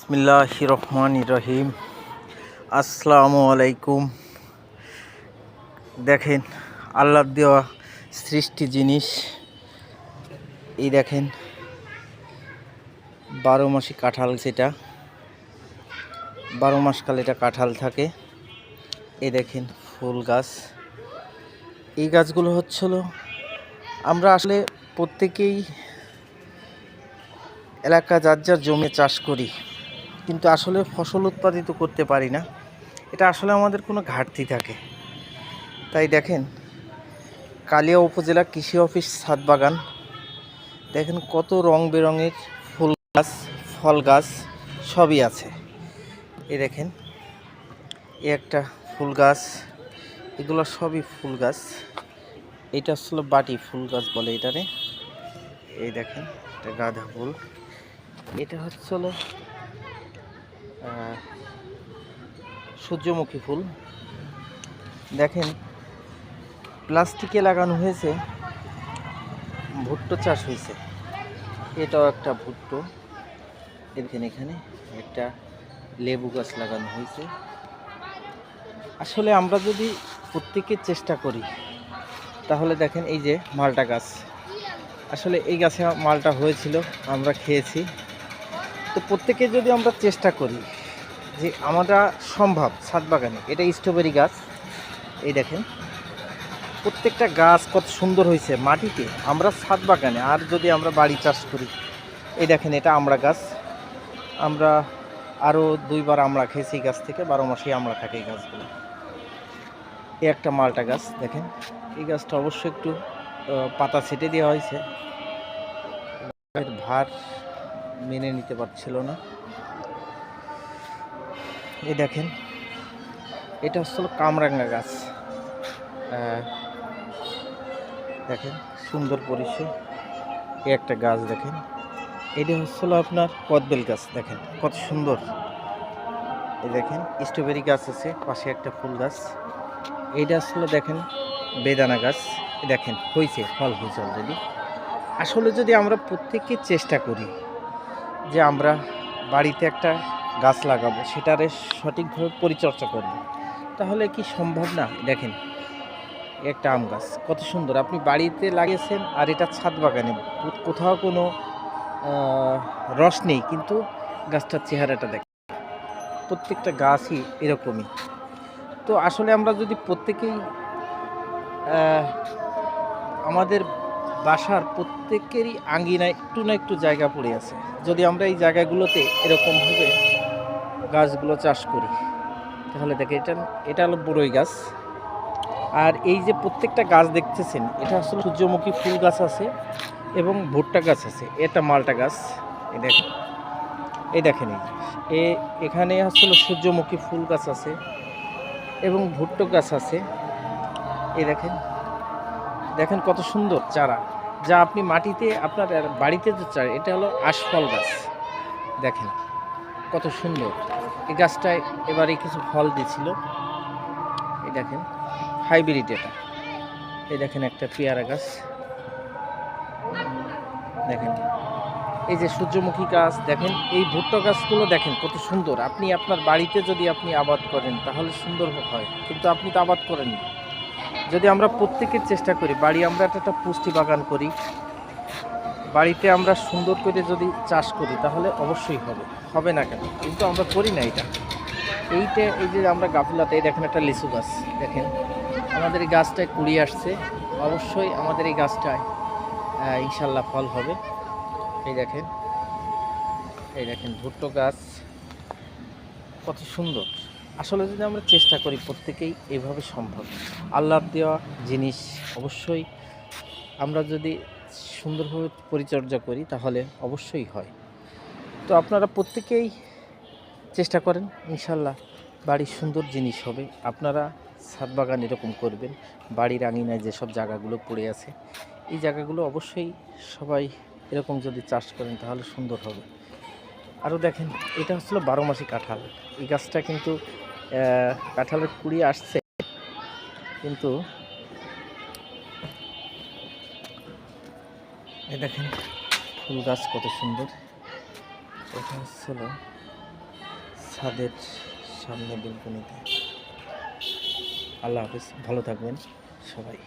বিসমিল্লাহির রহমানির রহিম। আসসালামু আলাইকুম। দেখেন আল্লাহর দেওয়া সৃষ্টি জিনিস। এই দেখেন 12 মাসি কাঁঠাল, যেটা 12 মাস কাল এটা কাঁঠাল থাকে। এই দেখেন ফুল গাছ। এই গাছগুলো হচ্ছিল, আমরা আসলে প্রত্যেকেই এলাকা যার যার জমি চাষ করি, কিন্তু আসলে ফসল উৎপাদিত করতে পারি না। এটা আসলে আমাদের কোনো ঘাটতি থাকে। তাই দেখেন কালিয়া উপজেলা কৃষি অফিস ছাদ বাগান, দেখেন কত রং বেরঙের ফুল গাছ, ফল গাছ সবই আছে। এই দেখেন এই একটা ফুল গাছ, এগুলো সবই ফুল গাছ। এটা আসলে বাটি ফুল গাছ বলে এটারে। এই দেখেন এটা গাঁদা ফুল। এটা হচ্ছিল সূর্যমুখী ফুল। দেখেন প্লাস্টিকে লাগানো হয়েছে, ভুট্টো চাষ হয়েছে। এটাও একটা ভুট্টো। দেখেন এখানে একটা লেবু গাছ লাগানো হয়েছে। আসলে আমরা যদি প্রত্যেকের চেষ্টা করি তাহলে দেখেন এই যে মালটা গাছ, আসলে এই গাছে মালটা হয়েছিল, আমরা খেয়েছি। তো প্রত্যেকে যদি আমরা চেষ্টা করি যে আমরা সম্ভব ছাদ বাগানে, এটা স্ট্রবেরি গাছ। এই দেখেন প্রত্যেকটা গাছ কত সুন্দর হয়েছে মাটিতে, আমরা ছাদ বাগানে। আর যদি আমরা বাড়ি চাষ করি, এই দেখেন এটা আমড়া গাছ। আমরা আরও 2বার আমড়া খেয়েছি এই গাছ থেকে, 12 মাসেই আমড়া থাকে এই গাছগুলো। এই একটা মালটা গাছ দেখেন, এই গাছটা অবশ্যই একটু পাতা ছেটে দেওয়া হয়েছে, ভার মেনে নিতে পারছিল না। এই দেখেন এটা হচ্ছিল কামরাঙ্গা গাছ। দেখেন সুন্দর পরিচয়। এই একটা গাছ দেখেন, এটা হচ্ছিল আপনার কদবেল গাছ। দেখেন কত সুন্দর। এই দেখেন স্ট্রবেরি গাছ আছে, পাশে একটা ফুল গাছ। এইটা আসলে দেখেন বেদানা গাছ। দেখেন হয়েছে, ফল হয়েছে অলরেডি। আসলে যদি আমরা প্রত্যেকে চেষ্টা করি যে আমরা বাড়িতে একটা গাছ লাগাবো, সেটারে সঠিকভাবে পরিচর্যা করব, তাহলে কি সম্ভব না? দেখেন একটা আম গাছ কত সুন্দর, আপনি বাড়িতে লাগিয়েছেন আর এটা ছাদ বাগানে, কোথাও কোনো রস নেই, কিন্তু গাছটার চেহারাটা দেখেন। প্রত্যেকটা গাছই এরকমই। তো আসলে আমরা যদি প্রত্যেকেই আমাদের বাসার প্রত্যেকেরই আঙ্গিনায় একটু না একটু জায়গা পড়ে আছে, যদি আমরা এই জায়গাগুলোতে এরকমভাবে গাছগুলো চাষ করি, তাহলে দেখে এটা হলো বড়ই গাছ। আর এই যে প্রত্যেকটা গাছ দেখতেছেন, এটা আসলে সূর্যমুখী ফুল গাছ আছে এবং ভুট্টা গাছ আছে। এটা মালটা গাছ। এই দেখেন এখানে আসলে সূর্যমুখী ফুল গাছ আছে এবং ভুট্টো গাছ আছে। এই দেখেন দেখেন কত সুন্দর চারা, যা আপনি মাটিতে আপনার বাড়িতে যে চারা, এটা হলো আশফল গাছ। দেখেন কত সুন্দর। এই গাছটায় এবারে কিছু ফল দিয়েছিল। এই দেখেন হাইব্রিড এটা। এই দেখেন একটা পেয়ারা গাছ। দেখেন এই যে সূর্যমুখী গাছ। দেখেন এই ভুট্টা গাছগুলো দেখেন কত সুন্দর। আপনি আপনার বাড়িতে যদি আপনি আবাদ করেন তাহলে সুন্দর হয়, কিন্তু আপনি তো আবাদ করেন না। যদি আমরা প্রত্যেকের চেষ্টা করি, বাড়ি আমরা একটা পুষ্টি বাগান করি, বাড়িতে আমরা সুন্দর করে যদি চাষ করি, তাহলে অবশ্যই হবে না কেন? কিন্তু আমরা করি না এটা। এই যে আমরা গাফিলাতে, দেখেন একটা লিচু গাছ। দেখেন আমাদের এই গাছটায় কুড়িয়ে আসছে, অবশ্যই আমাদের এই গাছটায় ইনশাল্লাহ ফল হবে। এই দেখেন ভুট্টো গাছ কত সুন্দর। আসলে যদি আমরা চেষ্টা করি প্রত্যেকেই, এভাবে সম্ভব। আল্লাহর দেওয়া জিনিস অবশ্যই আমরা যদি সুন্দরভাবে পরিচর্যা করি, তাহলে অবশ্যই হয়। তো আপনারা প্রত্যেকেই চেষ্টা করেন, ইনশাল্লাহ বাড়ির সুন্দর জিনিস হবে। আপনারা ছাদ বাগান এরকম করবেন, বাড়ির আঙিনায় যেসব জায়গাগুলো পড়ে আছে, এই জায়গাগুলো অবশ্যই সবাই এরকম যদি চাষ করেন, তাহলে সুন্দর হবে। আরও দেখেন এটা হচ্ছিল 12 মাসি কাঁঠাল। এই গাছটা কিন্তু কাঁঠালের কুড়ি আসছে, কিন্তু এই দেখেন ফুল গাছ কত সুন্দর। এটা হচ্ছিল ছাদের সামনে বেলকনিতে। আল্লাহ হাফেজ, ভালো থাকবেন সবাই।